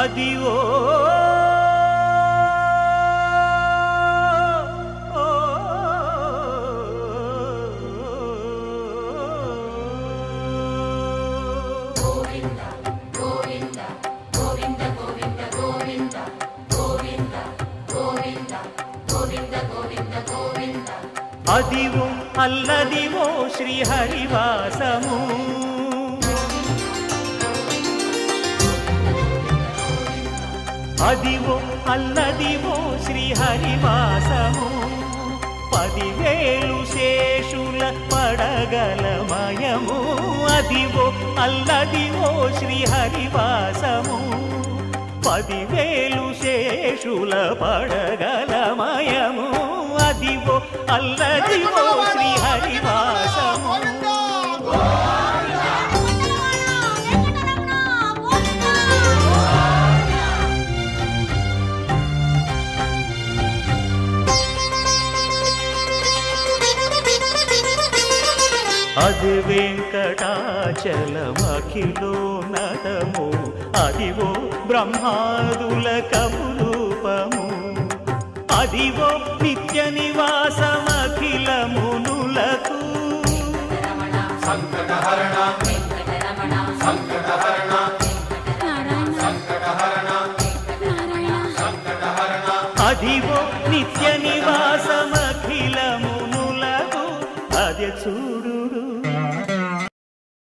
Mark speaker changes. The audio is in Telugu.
Speaker 1: అదివో అదివో అల్లదివో శ్రీహరివాసము అదివో అల్లదివో శ్రీహరివాసము 10,000 శేషుల పడగలమయము అదివో అల్లదివో శ్రీహరివాసము 10,000 శేషుల పడగలమయము అదివో అల్లదివో శ్రీహరివాసము అది వెంకటాచలమఖిలోన్నతము అదివో బ్రహ్మాదుల కపురూపము అదివో నిత్య నివాసమఖిల మునులకు సంకటహరణ సంకటహరణ సంకటహరణ సంకటహరణ అదివో నిత్య నివాసమఖిల మునులకు అదే